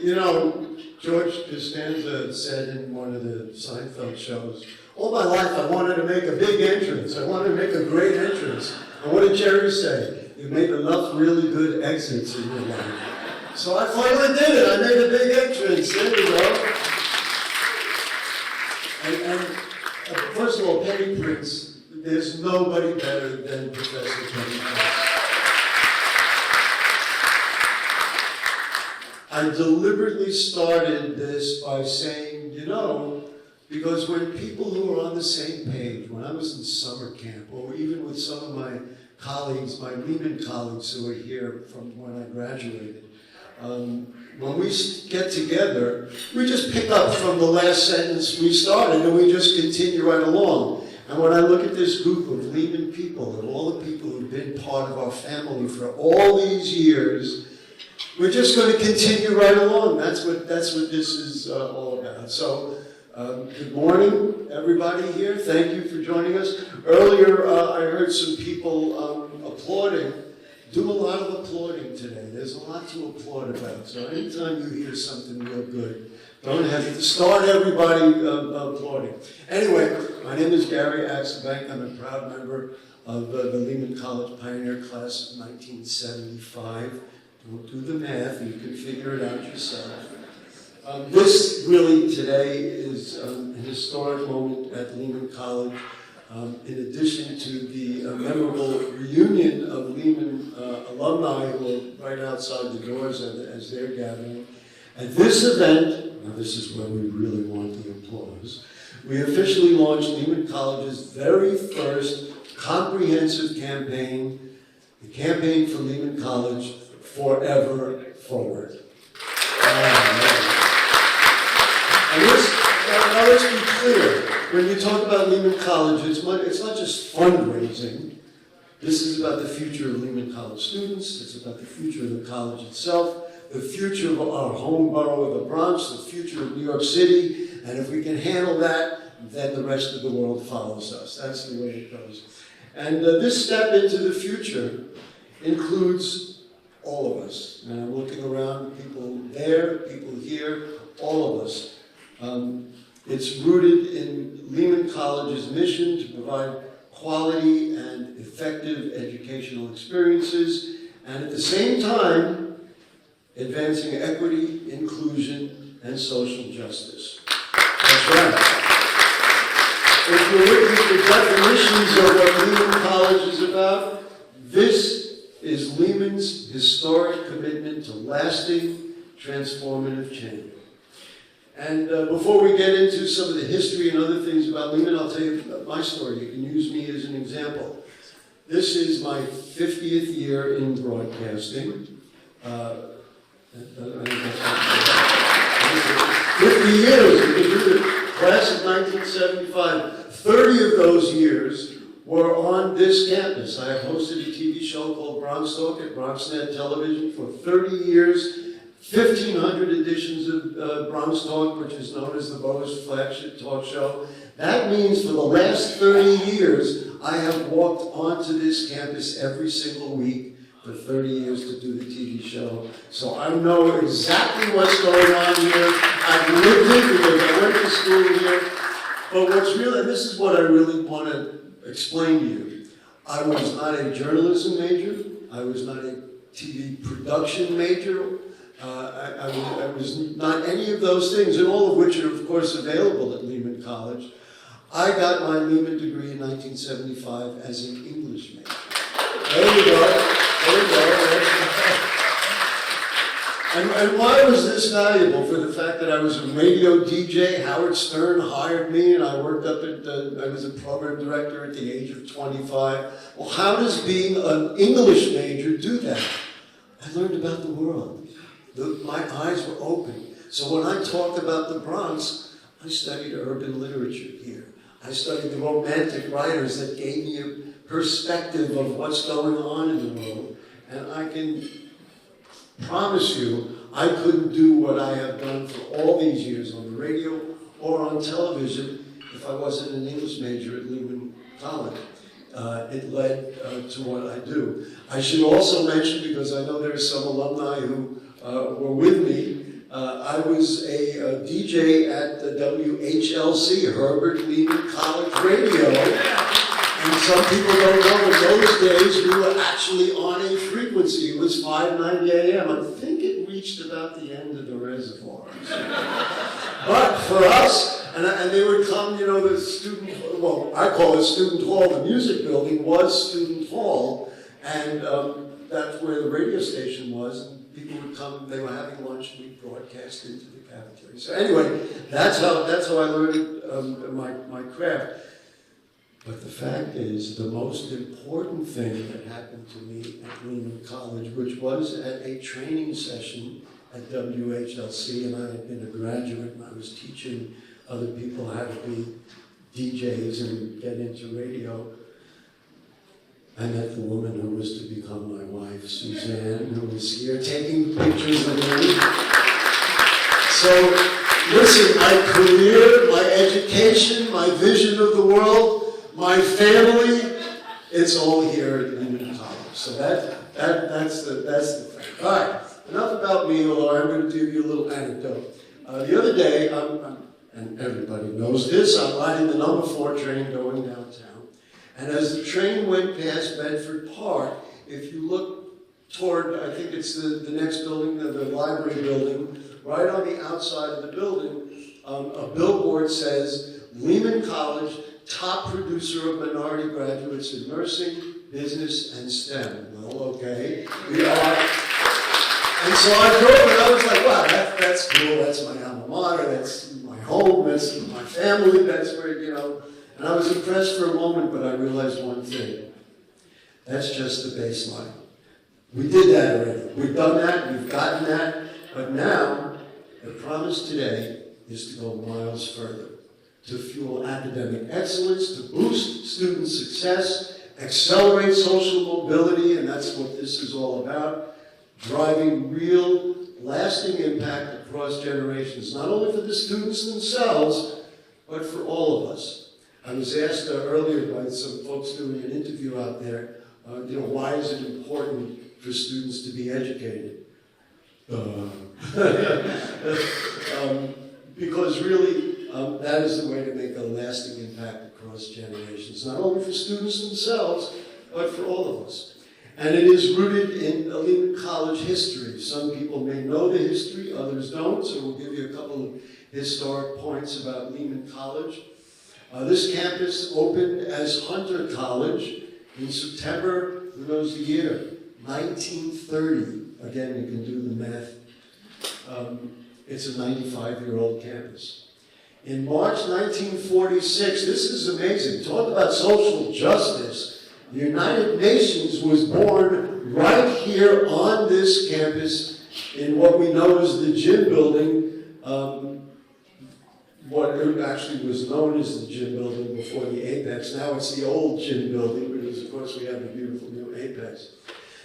You know, George Costanza said in one of the Seinfeld shows, all my life I wanted to make a big entrance. I wanted to make a great entrance. And what did Jerry say? You made enough really good exits in your life. So I finally did it. I made a big entrance. There we go. And first of all, Penny Prince, there's nobody better than Professor Penny Prince. I deliberately started this by saying, you know, because when people who are on the same page, when I was in summer camp, or even with some of my colleagues, my Lehman colleagues who are here from when I graduated, when we get together, we just pick up from the last sentence we started and we just continue right along. And when I look at this group of Lehman people and all the people who've been part of our family for all these years, we're just going to continue right along. That's what this is all about. So, good morning, everybody here. Thank you for joining us. Earlier, I heard some people applauding. Do a lot of applauding today. There's a lot to applaud about. So anytime you hear something real good, don't have to start everybody applauding. Anyway, my name is Gary Axelbank. I'm a proud member of the Lehman College Pioneer Class of 1975. Don't do the math, you can figure it out yourself. This really today is a historic moment at Lehman College. In addition to the memorable reunion of Lehman alumni who are right outside the doors as they're gathering. At this event, now this is where we really want the applause, we officially launched Lehman College's very first comprehensive campaign, the Campaign for Lehman College Forever Forward. And now let's be clear. When you talk about Lehman College, it's not just fundraising. This is about the future of Lehman College students. It's about the future of the college itself, the future of our home borough of the Bronx, the future of New York City. And if we can handle that, then the rest of the world follows us. That's the way it goes. And this step into the future includes all of us. And I'm looking around, people there, people here, all of us. It's rooted in Lehman College's mission to provide quality and effective educational experiences, and at the same time, advancing equity, inclusion, and social justice. That's right. If you're looking at the definitions of what Lehman College is about, this is Lehman's historic commitment to lasting, transformative change. And before we get into some of the history and other things about Lehman, I'll tell you about my story. You can use me as an example. This is my 50th year in broadcasting. 50 years, class of 1975. 30 of those years were on this campus. I have hosted a TV show called Bronx Talk at Bronxnet television for 30 years. 1,500 editions of Bronx Talk, which is known as the borough's flagship talk show. That means for the last 30 years, I have walked onto this campus every single week for 30 years to do the TV show. So I know exactly what's going on here. I've lived it because I went to school here. But what's really, and this is what I really want to explain to you. I was not a journalism major. I was not a TV production major. I was not any of those things, and all of which are, of course, available at Lehman College. I got my Lehman degree in 1975 as an English major. There you go. There you go. And why was this valuable? For the fact that I was a radio DJ, Howard Stern hired me, and I worked up at, I was a program director at the age of 25. Well, how does being an English major do that? I learned about the world. My eyes were open. So when I talked about the Bronx, I studied urban literature here. I studied the romantic writers that gave me a perspective of what's going on in the world. And I can promise you, I couldn't do what I have done for all these years on the radio or on television if I wasn't an English major at Lehman College. it led to what I do. I should also mention, because I know there are some alumni who were with me, I was a DJ at the WHLC, Herbert Lehman College Radio. And some people don't know, in those days we were actually on a frequency. It was 590 AM. I think it reached about the end of the reservoir. But for us, and they would come, you know, the student, well, I call it student hall. The music building was student hall, and that's where the radio station was. And people would come, they were having lunch, and we'd broadcast into the cafeteria. So anyway, that's how I learned my craft. But the fact is, the most important thing that happened to me at Lehman College, which was at a training session at WHLC, and I had been a graduate, and I was teaching other people how to be DJs and get into radio. I met the woman who was to become my wife, Suzanne, who was here taking pictures of me. So, listen, my career, my education, my vision of the world, my family, it's all here at Lehman College. So that's the thing. All right, enough about me, although I'm going to give you a little anecdote. The other day, and everybody knows this, I'm riding the number 4 train going downtown. And as the train went past Bedford Park, if you look toward, I think it's the next building, the library building, right on the outside of the building, a billboard says, Lehman College, top producer of minority graduates in nursing, business, and STEM. Well, okay, we are. And so I drove and I was like, wow, that's cool, that's my alma mater, that's my home, that's my family, that's where, you know. And I was impressed for a moment, but I realized one thing. That's just the baseline. We did that already. We've done that, we've gotten that, but now the promise today is to go miles further, to fuel academic excellence, to boost student success, accelerate social mobility, and that's what this is all about, driving real, lasting impact across generations, not only for the students themselves, but for all of us. I was asked earlier by some folks doing an interview out there, you know, why is it important for students to be educated? Because really, that is the way to make a lasting impact across generations, not only for students themselves, but for all of us. And it is rooted in Lehman College history. Some people may know the history, others don't, so we'll give you a couple of historic points about Lehman College. This campus opened as Hunter College in September, who knows the year, 1930. Again, you can do the math. It's a 95-year-old campus. In March 1946, this is amazing, talk about social justice, the United Nations was born right here on this campus in what we know as the gym building, what actually was known as the gym building before the Apex. Now it's the old gym building because, of course, we have the beautiful new Apex.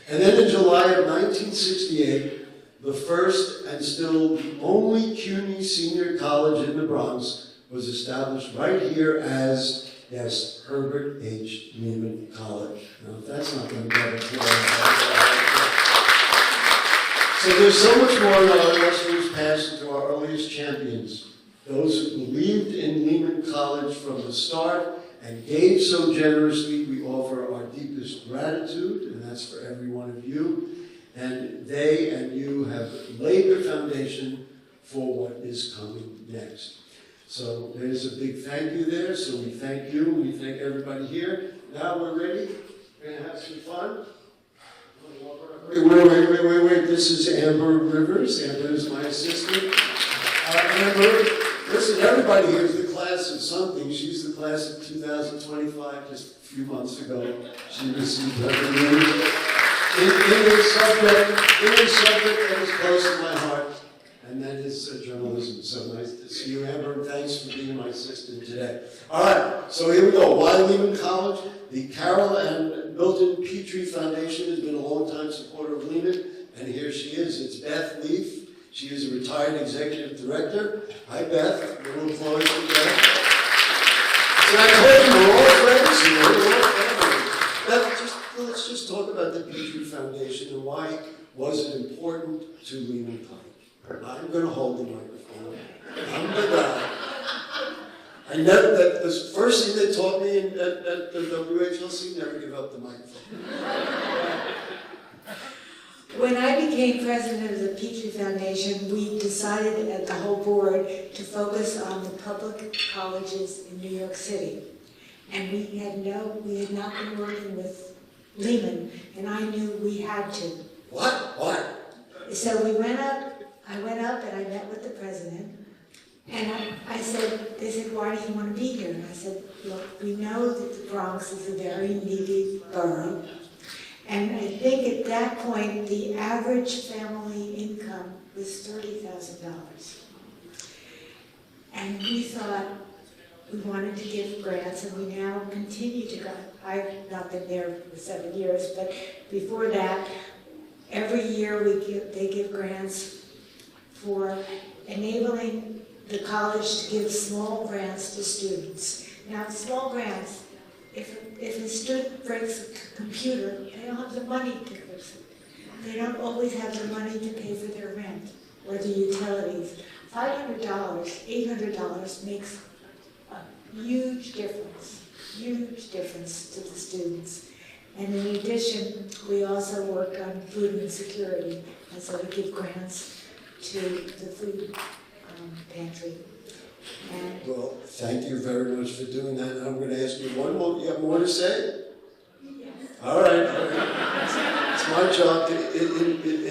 And then in July of 1968, the first and still the only CUNY senior college in the Bronx was established right here as, yes, Herbert H. Lehman College. Now, if that's not going to get it, so there's so much more in our illustrious past to our earliest champions. Those who believed in Lehman College from the start and gave so generously, we offer our deepest gratitude, and that's for every one of you. And they and you have laid the foundation for what is coming next. So there's a big thank you there, so we thank you, we thank everybody here. Now we're ready, we're going to have some fun. Wait, this is Amber Rivers. Amber is my assistant. Amber, listen, everybody here is the class of something. She's the class of 2025, just a few months ago. She received her degree in a subject that is close to my heart, and that is journalism. So nice to see you, Amber, and thanks for being my assistant today. All right, so here we go. Why Lehman College? The Carol and Milton Petrie Foundation has been a long-time supporter of Lehman, and here she is. It's Beth Leaf. She is a retired executive director. Hi, Beth. A little applause for Beth. So I told you, we're all friends here. We're all family. Well, let's just talk about the Petrie Foundation and why was it important to Lehman College. I'm going to hold the microphone. I'm the guy. The first thing they taught me at the WHLC, never give up the microphone. When I became president of the Petrie Foundation, we decided at the whole board to focus on the public colleges in New York City. And we had not been working with Lehman, and I knew we had to. What? So I went up and I met with the president, and I said, they said, why do you want to be here? And I said, look, we know that the Bronx is a very needy borough. And I think at that point, the average family income was $30,000. And we thought we wanted to give grants, and we now continue to go. I've not been there for 7 years, but before that, every year they give grants for enabling the college to give small grants to students. Now, small grants, if a student breaks a computer, they don't have the money to fix it. They don't always have the money to pay for their rent or the utilities. $500, $800 makes a huge difference to the students. And in addition, we also work on food insecurity, and so we give grants to the food pantry. And Well, thank you very much for doing that. And I'm going to ask you one more. You have more to say? yes. All right. It's my job to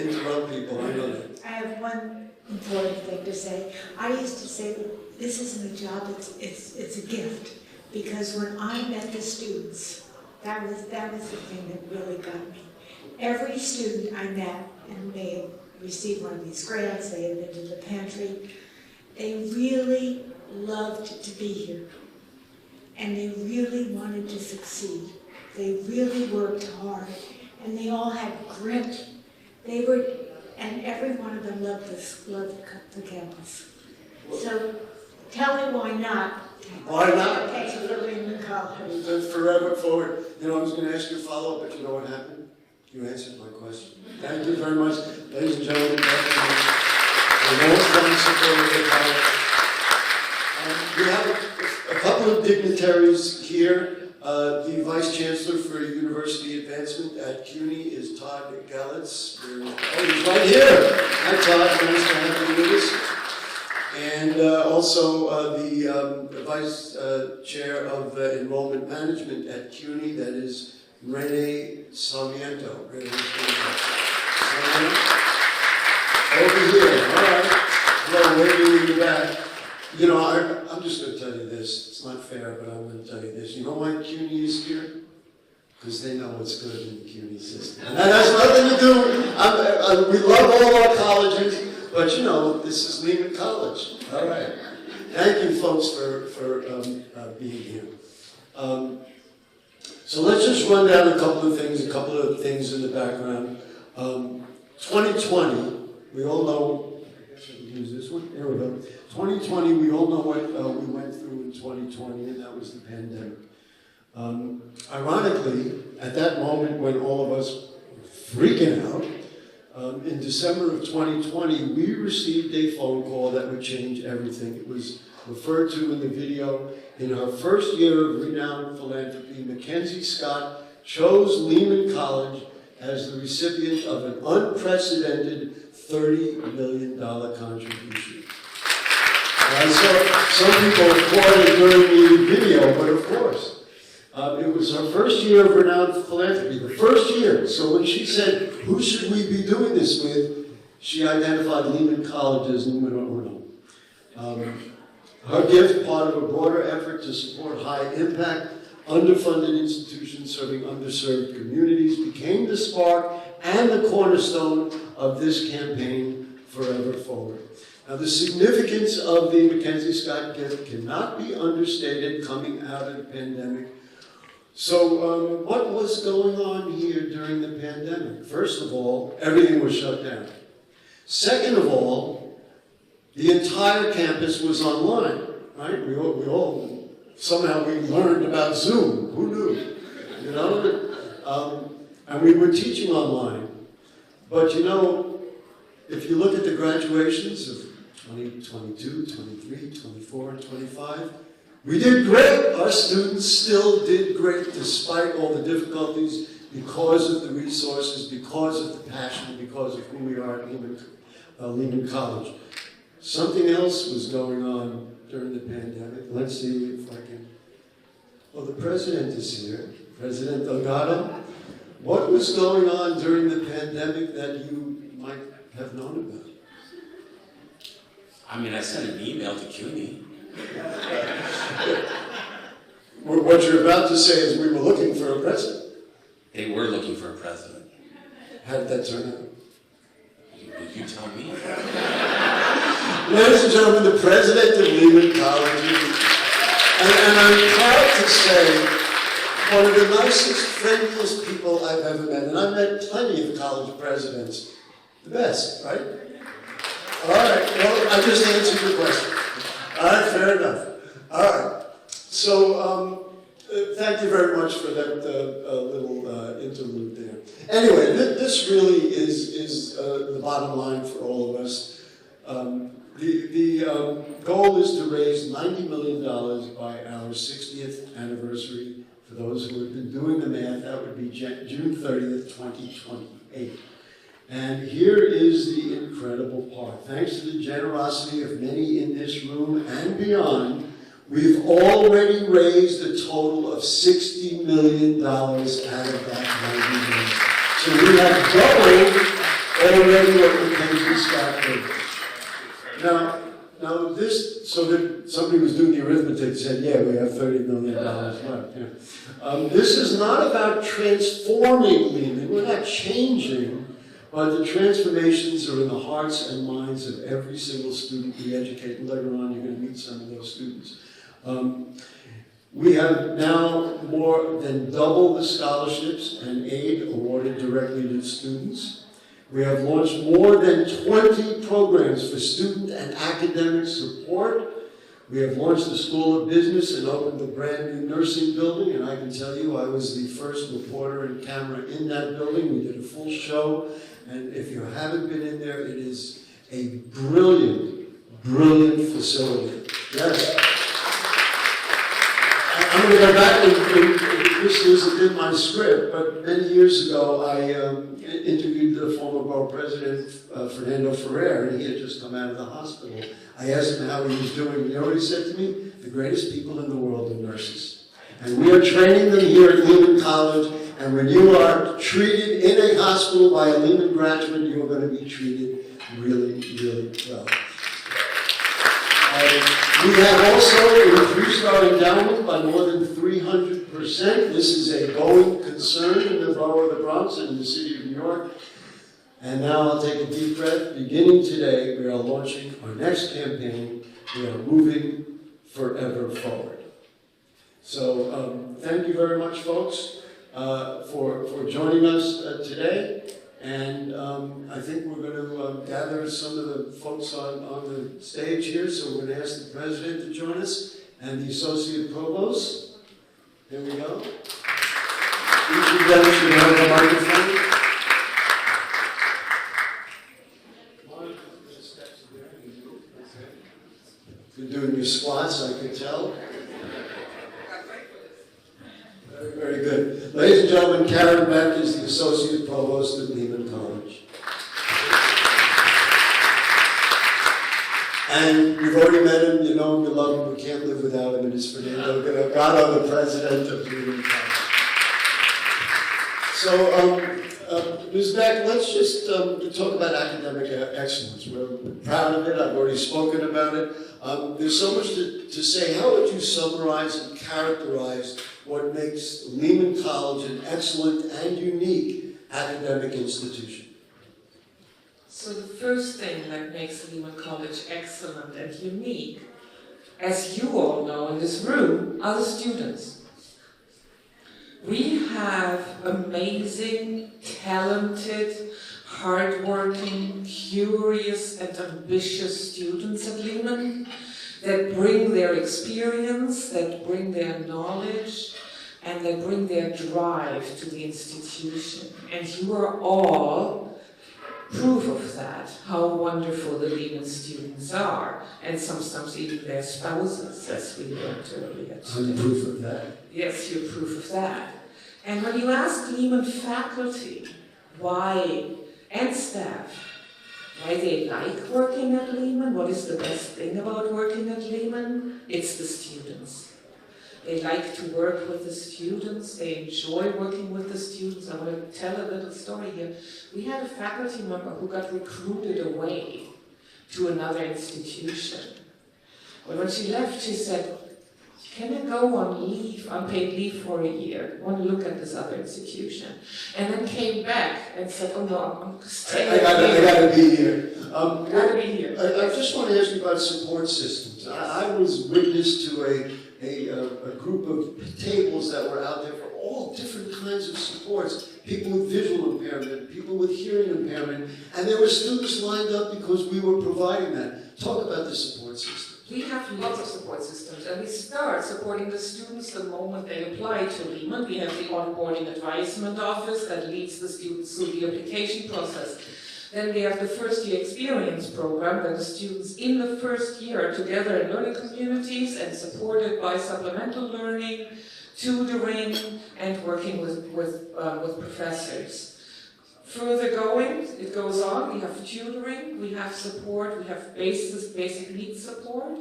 interrupt people. I know that. I have one important thing to say. I used to say, this isn't a job, it's a gift. Because when I met the students, that was the thing that really got me. Every student I met, and they had received one of these grants, they had been to the pantry, they really loved to be here. And they really wanted to succeed. They really worked hard. And they all had grit. And every one of them loved the campus. So tell me why not. Why not? Thank you for Lehman College. That's forever forward. You know, I was going to ask you a follow-up, but you know what happened? You answered my question. Thank you very much. Ladies and gentlemen, a long-time supporter of the college. We have a couple of dignitaries here. The Vice Chancellor for University Advancement at CUNY is Todd Galitz. Oh, he's right here. Hi, Todd. Nice to have you with us. And also the Vice Chair of Enrollment Management at CUNY, that is Renee Sarmiento. Over here. All right. Hello, waving in the back. You know, I'm just going to tell you this. It's not fair, but I'm going to tell you this. You know why CUNY is here? Because they know what's good in the CUNY system. And that has nothing to do, we love all our colleges, but you know, this is Lehman College. All right. Thank you, folks, for being here. So let's just run down a couple of things in the background. 2020, we all know, I guess I can use this one, here we go. 2020, we all know what we went through in 2020, and that was the pandemic. Ironically, at that moment when all of us were freaking out, in December of 2020, we received a phone call that would change everything. It was referred to in the video. In her first year of renowned philanthropy, Mackenzie Scott chose Lehman College as the recipient of an unprecedented $30 million contribution. I saw some people applauded during the video, but of course, it was her first year of renowned philanthropy, the first year. So when she said, who should we be doing this with, she identified Lehman College as numero uno. Her gift, part of a broader effort to support high-impact, underfunded institutions serving underserved communities, became the spark and the cornerstone of this campaign, Forever Forward. Now, the significance of the Mackenzie Scott gift cannot be understated coming out of the pandemic. So what was going on here during the pandemic? First of all, everything was shut down. Second of all, the entire campus was online, right? We all somehow we learned about Zoom. Who knew? You know? And we were teaching online. But you know, if you look at the graduations of 2022, 23, 24, and 25, we did great. Our students still did great despite all the difficulties, because of the resources, because of the passion, because of who we are at Lehman College. Something else was going on during the pandemic. Let's see if I can. Well, the president is here, President Delgado. What was going on during the pandemic that you might have known about? I mean, I sent an email to CUNY. What you're about to say is we were looking for a president. They were looking for a president. How did that turn out? You tell me. Ladies and gentlemen, the president of Lehman College, and I'm proud to say, one of the nicest, friendliest people I've ever met, and I've met plenty of college presidents, the best, right? All right, well, I just answered your question. All right, fair enough. All right, so thank you very much for that little interlude there. Anyway, this really is the bottom line for all of us. The goal is to raise $90 million by our 60th anniversary. For those who have been doing the math, that would be June 30th, 2028. And here is the incredible part. Thanks to the generosity of many in this room and beyond, we've already raised a total of $60 million out of that 90 million. So we have doubled already what Mackenzie Scott did. Now this, so that somebody was doing the arithmetic said, yeah, we have $30 million left. Yeah. This is not about transforming Lehman. We're not changing. But the transformations are in the hearts and minds of every single student we educate. And later on, you're going to meet some of those students. We have now more than double the scholarships and aid awarded directly to students. We have launched more than 20 programs for student and academic support. We have launched the School of Business and opened the brand new nursing building. And I can tell you, I was the first reporter and camera in that building. We did a full show. And if you haven't been in there, it is a brilliant, brilliant facility. Yes. I'm going to go back and this isn't in my script, but many years ago I interviewed the former borough president, Fernando Ferrer, and he had just come out of the hospital. I asked him how he was doing. You know what he said to me? The greatest people in the world are nurses. And we are training them here at Lehman College. And when you are treated in a hospital by a Lehman graduate, you are going to be treated really, really well. We have also increased our endowment by more than 300%. This is a going concern in the borough of the Bronx and in the city of New York. And now I'll take a deep breath. Beginning today, we are launching our next campaign. We are moving forever forward. So thank you very much, folks. For joining us today, and I think we're going to gather some of the folks on the stage here, so we're going to ask the president to join us, and the associate provost. Here we go. Each of them should have a microphone. You're doing your squats, I can tell. Very good. Ladies and gentlemen, Karen Beck is the Associate Provost at Lehman College. And you've already met him, you know him, you love him, we can't live without him. It is Fernando Delgado, the President of Lehman College. So, Ms. Beck, let's just talk about academic excellence. We're proud of it. I've already spoken about it. There's so much to say. How would you summarize and characterize what makes Lehman College an excellent and unique academic institution? So the first thing that makes Lehman College excellent and unique, as you all know in this room, are the students. We have amazing, talented, hardworking, curious and ambitious students at Lehman that bring their experience, that bring their knowledge, and they bring their drive to the institution. And you are all proof of that, how wonderful the Lehman students are, and sometimes even their spouses, as we learned earlier today. I'm proof of that. Yes, you're proof of that. And when you ask Lehman faculty why, and staff, why they like working at Lehman, what is the best thing about working at Lehman, it's the students. They like to work with the students, they enjoy working with the students. I want to tell a little story here. We had a faculty member who got recruited away to another institution. But when she left, she said, can I go on leave, unpaid leave for a year? I want to look at this other institution. And then came back and said, oh no, I'm staying I gotta be here. Gotta be here. I just want to ask you about support systems. I was witness to a group of tables that were out there for all different kinds of supports. People with visual impairment, people with hearing impairment, and there were students lined up because we were providing that. Talk about the support system. We have lots of support systems, and we start supporting the students the moment they apply to Lehman. We have the onboarding advisement office that leads the students through the application process. Then we have the first year experience program, where the students in the first year are together in learning communities and supported by supplemental learning, tutoring, and working with professors. Further going, it goes on, we have tutoring, we have support, we have basic needs support,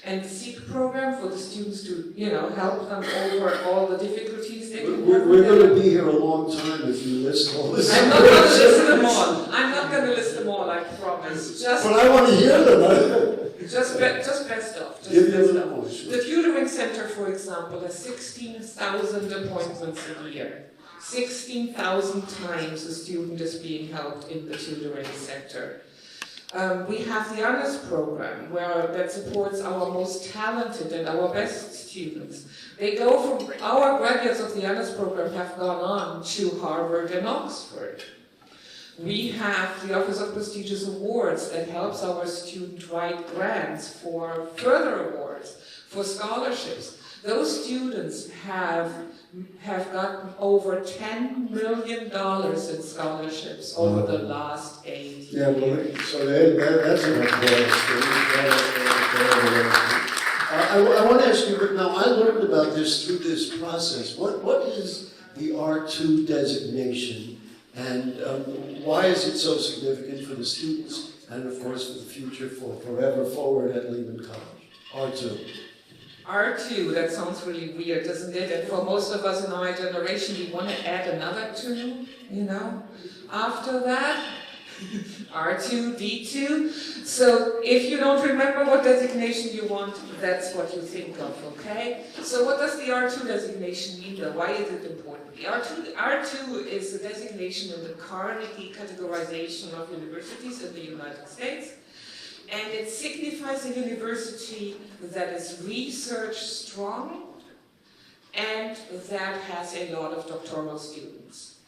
and the SEEK program for the students to, help them over all the difficulties they can have. We're going to be here a long time if you list all this. I'm not going to list them all. I'm not going to list them all, I promise. But I want to hear them. Just best of. Give me a little more. Sure. The tutoring center, for example, has 16,000 appointments a year. 16,000 times a student is being helped in the tutoring sector. We have the honors program that supports our most talented and our best students. They go from, our graduates of the honors program have gone on to Harvard and Oxford. We have the Office of Prestigious Awards that helps our students write grants for further awards, for scholarships. Those students have gotten over $10 million in scholarships over the last 8 years. Yeah, well, so that's an applause. I want to ask you, but now I learned about this through this process. What is the R2 designation, and why is it so significant for the students and, of course, for the future, for Forever Forward at Lehman College? R2. R2, that sounds really weird, doesn't it? And for most of us in our generation, we want to add another 2, After that, R2, D2. So if you don't remember what designation you want, that's what you think of, okay? So what does the R2 designation mean, though? Why is it important? The R2 is a designation in the Carnegie categorization of universities in the United States. And it signifies a university that is research strong and that has a lot of doctoral students.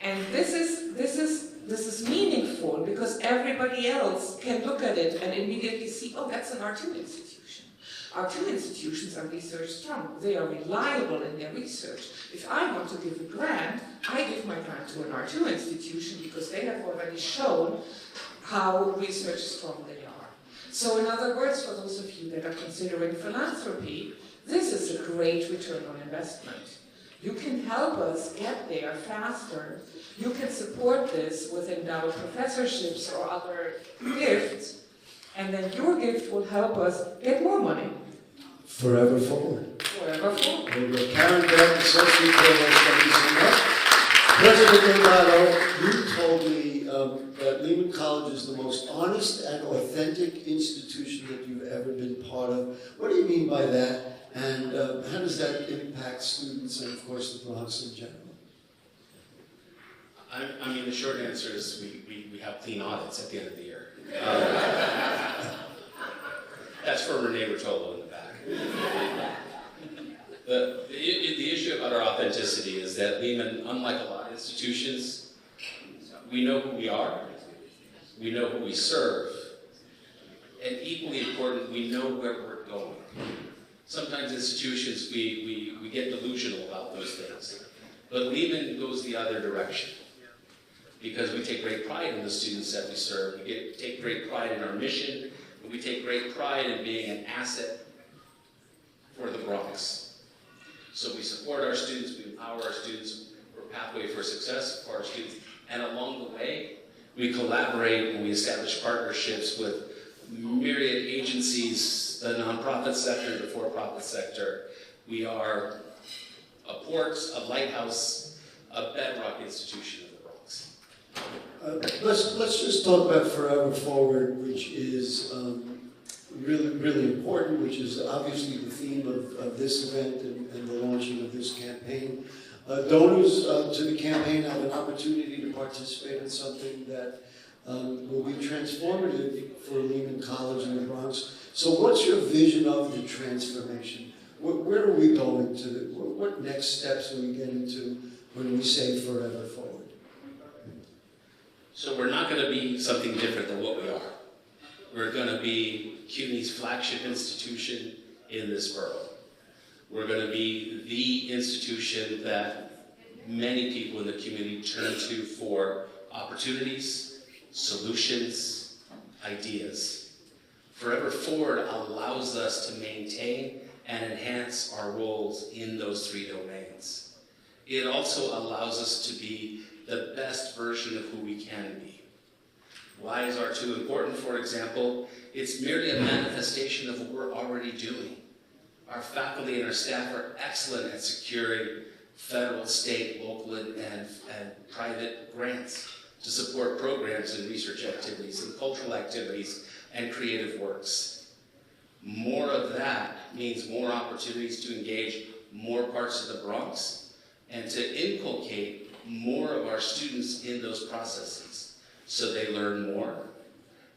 And this is meaningful because everybody else can look at it and immediately see, oh, that's an R2 institution. R2 institutions are research strong. They are reliable in their research. If I want to give a grant, I give my grant to an R2 institution because they have already shown how research strong they are. So in other words, for those of you that are considering philanthropy, this is a great return on investment. You can help us get there faster. You can support this with endowed professorships or other gifts, and then your gift will help us get more money. Forever Forward. Forever Forward. There you go. Karen Beck, Associate Provost, thank you so much. President Delgado, you told me that Lehman College is the most honest and authentic institution that you've ever been part of. What do you mean by that? And how does that impact students and, of course, the Bronx in general? I mean, the short answer is we have clean audits at the end of the year. That's for Renee Rotolo in the back. The issue about our authenticity is that Lehman, unlike a lot of institutions, we know who we are, we know who we serve, and equally important, we know where we're going. Sometimes institutions, we get delusional about those things. But Lehman goes the other direction, because we take great pride in the students that we serve. We take great pride in our mission, and we take great pride in being an asset for the Bronx. So we support our students, we empower our students, we're a pathway for success for our students, and along the way, we collaborate and we establish partnerships with myriad agencies, the nonprofit sector, the for-profit sector. We are a port, a lighthouse, a bedrock institution of the Bronx. Let's just talk about Forever Forward, which is really important, which is obviously the theme of this event and the launching of this campaign. Donors to the campaign have an opportunity to participate in something that will be transformative for Lehman College in the Bronx. So what's your vision of the transformation? Where are we going to? What next steps are we getting to when we say Forever Forward? So we're not going to be something different than what we are. We're going to be CUNY's flagship institution in this borough. We're going to be the institution that many people in the community turn to for opportunities, solutions, ideas. Forever Forward allows us to maintain and enhance our roles in those three domains. It also allows us to be the best version of who we can be. Why is R2 important? For example, it's merely a manifestation of what we're already doing. Our faculty and our staff are excellent at securing federal, state, local, and private grants to support programs and research activities and cultural activities and creative works. More of that means more opportunities to engage more parts of the Bronx and to inculcate more of our students in those processes so they learn more,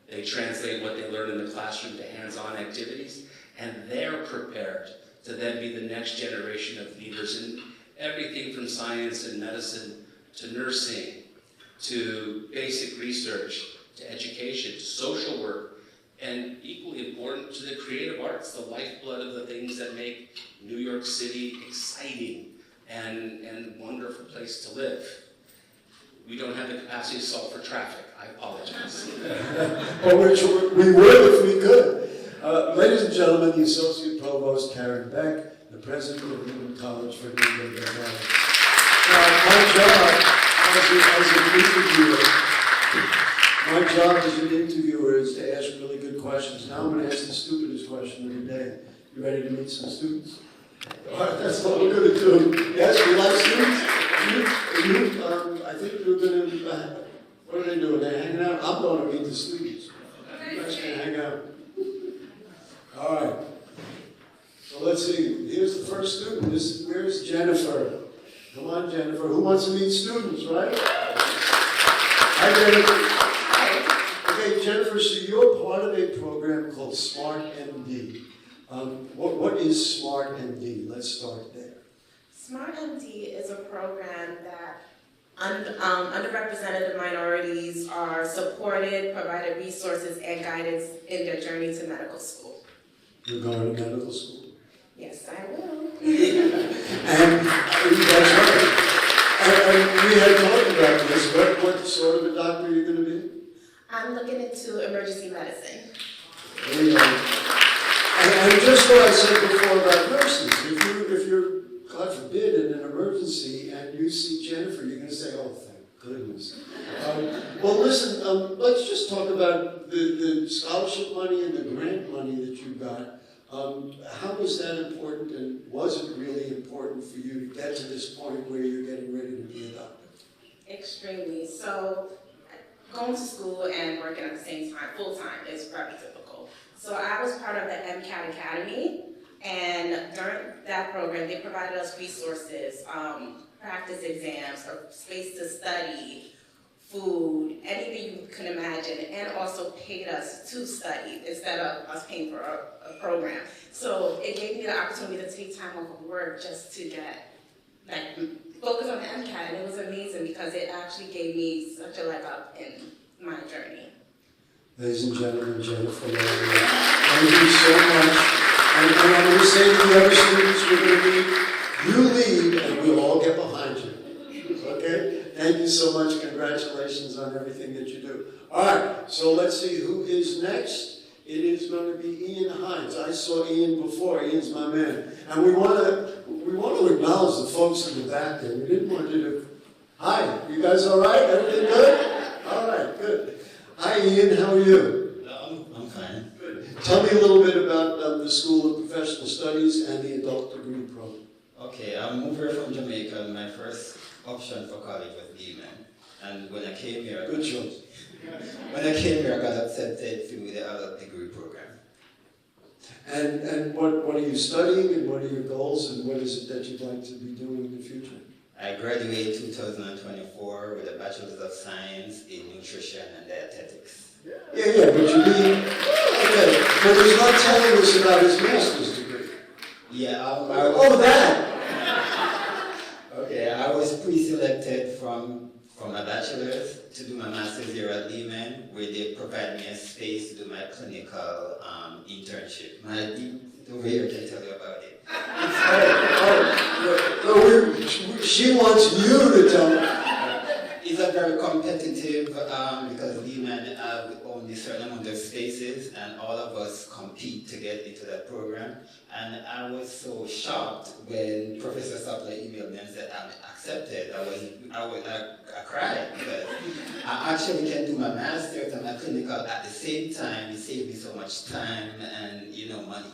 they translate what they learn in the classroom to hands-on activities, and they're prepared to then be the next generation of leaders in everything from science and medicine to nursing, to basic research, to education, to social work, and equally important to the creative arts, the lifeblood of the things that make New York City exciting and wonderful place to live. We don't have the capacity to solve for traffic. I apologize. Well, we would if we could. Ladies and gentlemen, the Associate Provost Karen Beck, the President of Lehman College for New York. My job as an interviewer is to ask really good questions. Now I'm going to ask the stupidest question of the day. You ready to meet some students? All right, that's what we're going to do. Yes, we like students. I think we're going to, what are they doing? They're hanging out? I'm going to meet the students. You guys can hang out. All right. So let's see. Here's the first student. Where's Jennifer? Come on, Jennifer. Who wants to meet students, right? Hi, Jennifer. Okay, Jennifer, so you're part of a program called Smart MD. What is Smart MD? Let's start there. Smart MD is a program that underrepresented minorities are supported, provided resources and guidance in their journey to medical school. You're going to medical school? Yes, I will. And that's right. And we had talked about this. What sort of a doctor are you going to be? I'm looking into emergency medicine. There you go. And just what I said before about nurses, if you're, God forbid, in an emergency and you see Jennifer, you're going to say, oh, thank goodness. Well, listen, let's just talk about the scholarship money and the grant money that you got. How was that important, and was it really important for you to get to this point where you're getting ready to be a doctor? Extremely. So going to school and working at the same time, full-time, is very difficult. So I was part of the MCAT Academy, and during that program, they provided us resources, practice exams, or space to study, food, anything you can imagine, and also paid us to study instead of us paying for a program. So it gave me the opportunity to take time off of work just to get, focus on the MCAT, and it was amazing because it actually gave me such a leg up in my journey. Ladies and gentlemen, Jennifer, thank you so much. And I'm going to say to the other students we're going to meet, you lead and we'll all get behind you. Thank you so much. Congratulations on everything that you do. All right, so let's see who is next. It is going to be Ian Hines. I saw Ian before. Ian's my man. And we want to acknowledge the folks in the back there. We didn't want you to... Hi, you guys all right? Everything good? All right, good. Hi, Ian. How are you? I'm fine. Good. Tell me a little bit about the School of Professional Studies and the Adult Degree Program. Okay, I moved here from Jamaica. My first option for college was Lehman. And when I came here, Good choice. when I came here, I got accepted through the adult degree program. And what are you studying, and what are your goals, and what is it that you'd like to be doing in the future? I graduated 2024 with a Bachelor's of Science in Nutrition and Dietetics. Yeah, but you mean, okay, but he's not telling us about his master's degree. Yeah, that! Okay, I was pre-selected from my bachelor's to do my master's here at Lehman, where they provide me a space to do my clinical internship. My dean over here can tell you about it. She wants you to tell me. It's a very competitive because Lehman have only a certain amount of spaces, and all of us compete to get into that program. And I was so shocked when Professor Sapler emailed me and said I'm accepted. I cried because I actually can do my master's and my clinical at the same time. It saved me so much time and money.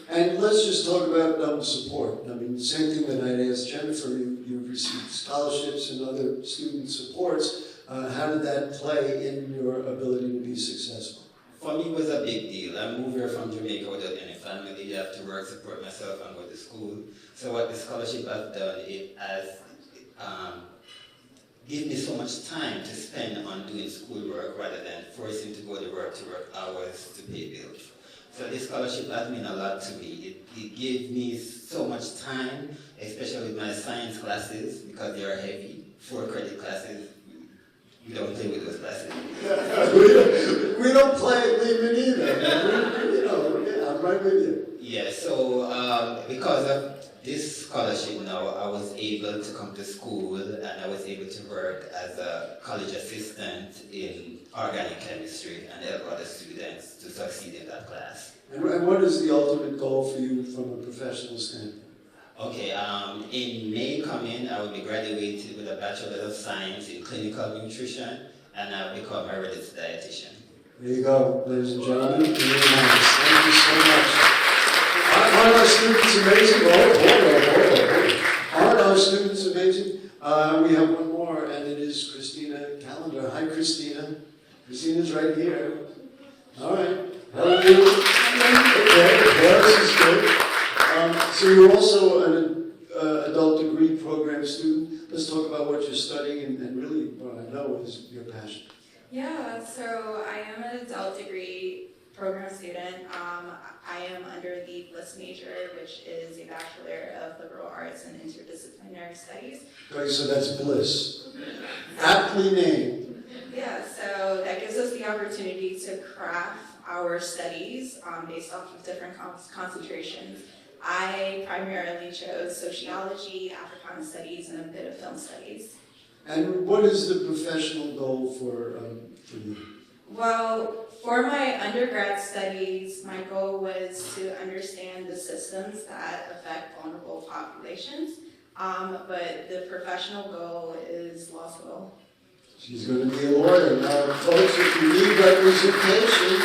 And let's just talk about support. I mean, same thing that I'd asked Jennifer. You've received scholarships and other student supports. How did that play in your ability to be successful? For me, it was a big deal. I moved here from Jamaica without any family. You have to work, support myself, and go to school. So what the scholarship has done, it has given me so much time to spend on doing schoolwork rather than forcing to go to work hours to pay bills. So this scholarship has meant a lot to me. It gave me so much time, especially with my science classes, because they are heavy, 4 credit classes. We don't play with those classes. we don't play at Lehman either. I'm right with you. Yeah, so because of this scholarship now, I was able to come to school and I was able to work as a college assistant in organic chemistry and help other students to succeed in that class. And what is the ultimate goal for you from a professional standpoint? Okay, in May coming, I will be graduated with a Bachelor of Science in Clinical Nutrition, and I'll become a registered dietitian. There you go, ladies and gentlemen. Thank you so much. Aren't our students amazing? Hold on. Aren't our students amazing? We have one more, and it is Christina Callender. Hi, Christina. Christina's right here. All right. Hello. Okay, this is good. So you're also an adult degree program student. Let's talk about what you're studying and really what I know is your passion. Yeah, so I am an adult degree program student. I am under the BLISS major, which is a Bachelor of Liberal Arts and Interdisciplinary Studies. Okay, so that's Bliss. Aptly named. Yeah, so that gives us the opportunity to craft our studies based off of different concentrations. I primarily chose sociology, Africana studies, and a bit of film studies. And what is the professional goal for you? Well, for my undergrad studies, my goal was to understand the systems that affect vulnerable populations, but the professional goal is law school. She's going to be a lawyer. Now, folks, if you need representation,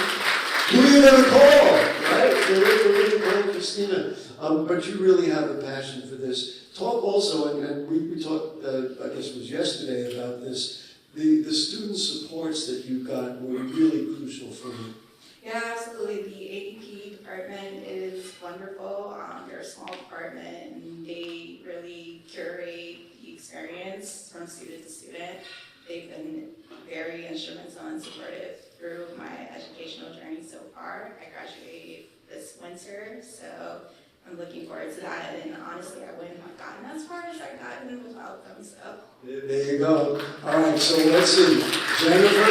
who are you going to call, right? You're going to call Christina. But you really have a passion for this. Talk also, and we talked, I guess it was yesterday, about this, the student supports that you got were really crucial for you. Yeah, absolutely. The ADP department is wonderful. They're a small department, and they really curate the experience from student to student. They've been very instrumental and supportive through my educational journey so far. I graduated this winter, so I'm looking forward to that. And honestly, I wouldn't have gotten as far as I got without them. So There you go. All right, so let's see. Jennifer,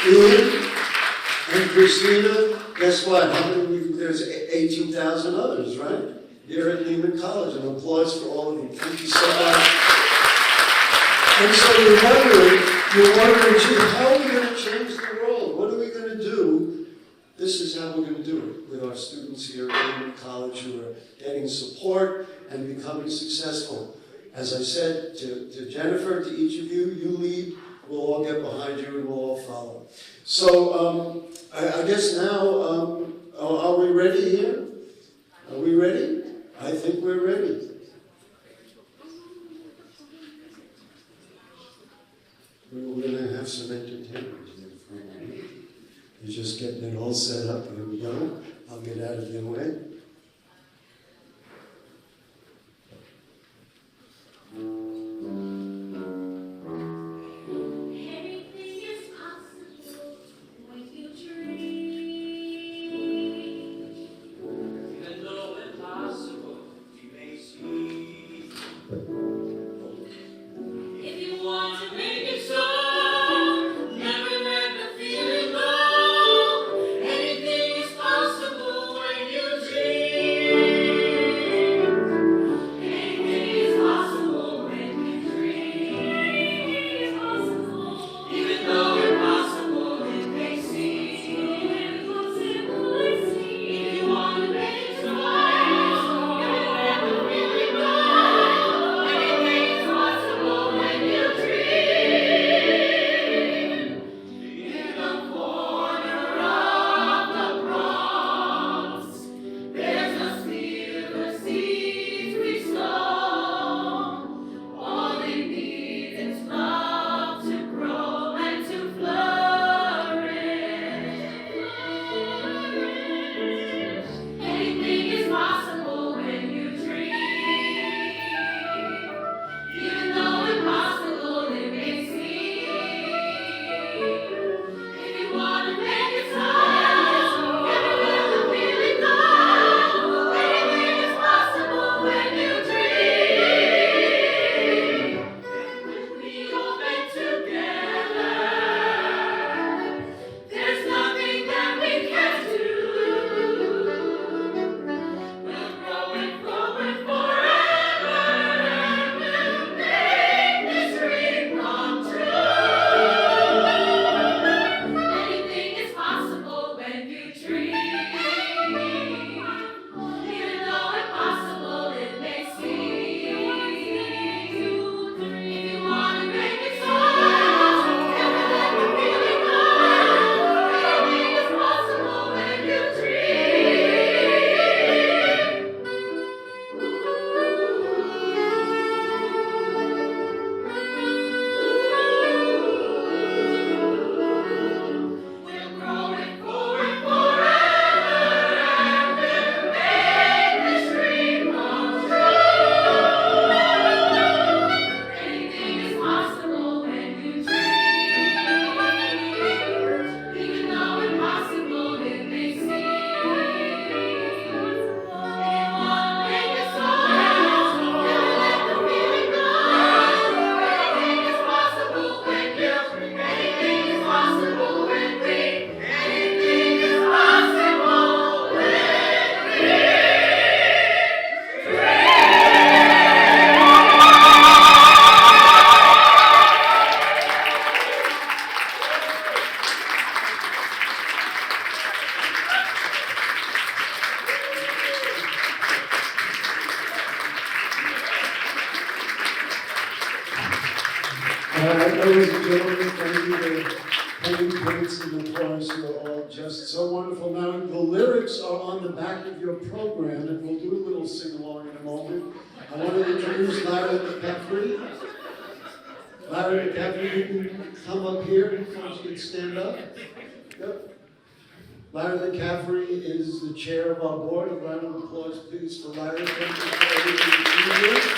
Ian, and Christina. Guess what? There's 18,000 others, right? Here at Lehman College. An applause for all of you. Thank you so much. And so you're wondering, gee, how are we going to change the world? What are we going to do? This is how we're going to do it with our students here in college who are getting support and becoming successful. As I said to Jennifer, to each of you, you lead, we'll all get behind you and we'll all follow. So I guess now, are we ready here? Are we ready? I think we're ready. We're going to have some entertainment here for a moment. You're just getting it all set up. Here we go. I'll get out of your way. Ladies and gentlemen, thank you for paying points and applause. You are all just so wonderful. Now, the lyrics are on the back of your program, and we'll do a little sing-along in a moment. I want to introduce Larry McCaffrey. Larry McCaffrey, you can come up here and you can stand up. Yep. Larry McCaffrey is the chair of our board. A round of applause, please, for Larry. Thank you for everything you do.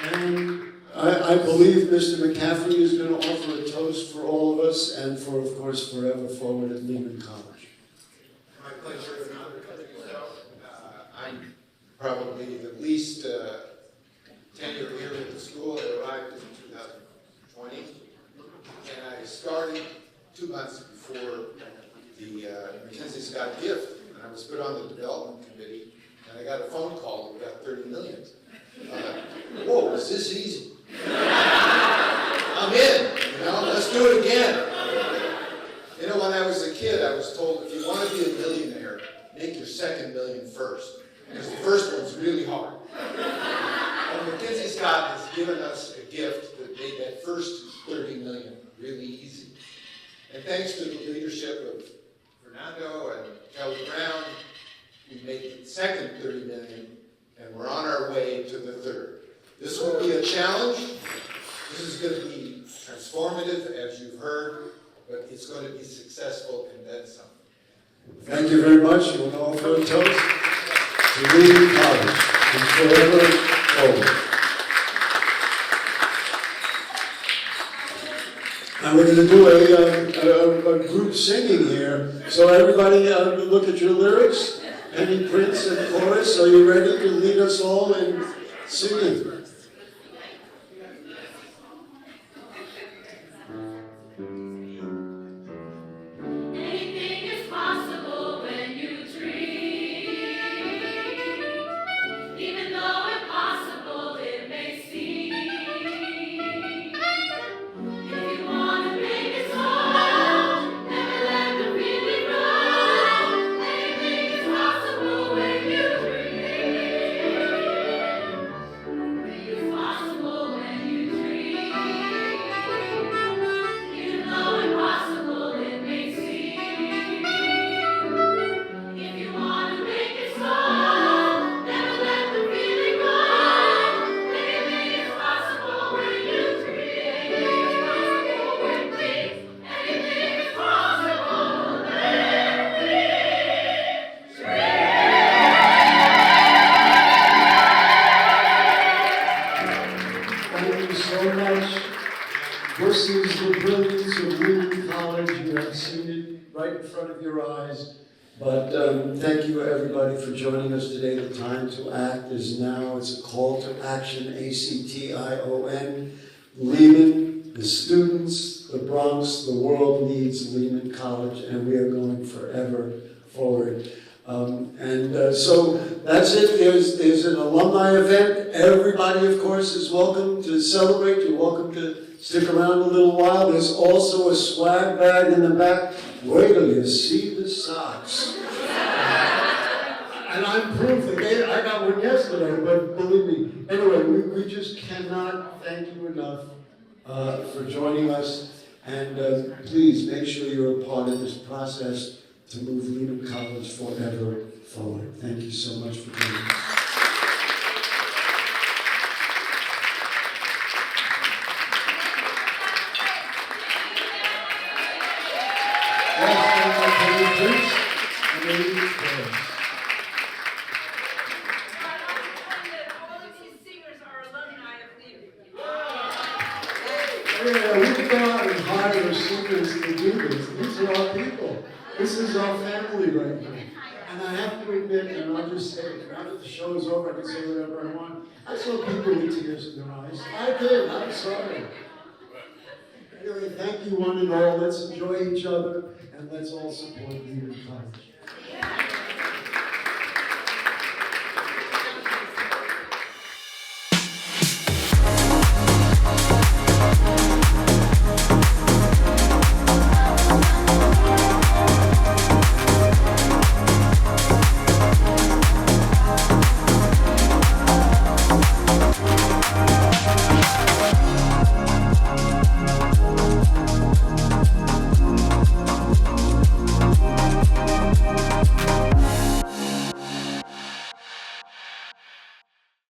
And I believe Mr. McCaffrey is going to offer a toast for all of us and for, of course, forever forward at Lehman College. My pleasure. I'm probably the least tenured here at the school. I arrived in 2020, and I started 2 months before the Mackenzie Scott gift, and I was put on the development committee. and I got a phone call, we got 30 million. Whoa, is this easy? I'm in, let's do it again. When I was a kid, I was told if you want to be a millionaire, make your second million first, because the first one's really hard. And Mackenzie Scott has given us a gift that made that first 30 million really easy. And thanks to the leadership of Fernando and Kelly Brown, we made the second 30 million, and we're on our way to the third. This will be a challenge. This is going to be transformative, as you've heard, but it's going to be successful and then some. Thank you very much. You want to offer a toast to Lehman College and forever forward. And we're going to do a group singing here. So everybody look at your lyrics. Penny Prince and chorus. Are you ready to lead us all in singing? This is the brilliance of Lehman College. You have seen it right in front of your eyes. But thank you, everybody, for joining us today. The time to act is now. It's a call to action, ACTION. Lehman, the students, the Bronx, the world needs Lehman College, and we are going forever forward. So that's it. There's an alumni event. Everybody, of course, is welcome to celebrate. You're welcome to stick around a little while. There's also a swag bag in the back. Wait till you see the socks. And I'm proof that I got one yesterday, but believe me. Anyway, we just cannot thank you enough for joining us. And please make sure you're a part of this process to move Lehman College forever forward. Thank you so much for joining us. Yeah, we can go out and hire singers to do this. These are our people. This is our family right now. And I have to admit, and I'll just say it, now that the show is over, I can say whatever I want. I saw people with tears in their eyes. I did, I'm sorry. Anyway, thank you one and all. Let's enjoy each other, and let's all support Lehman College.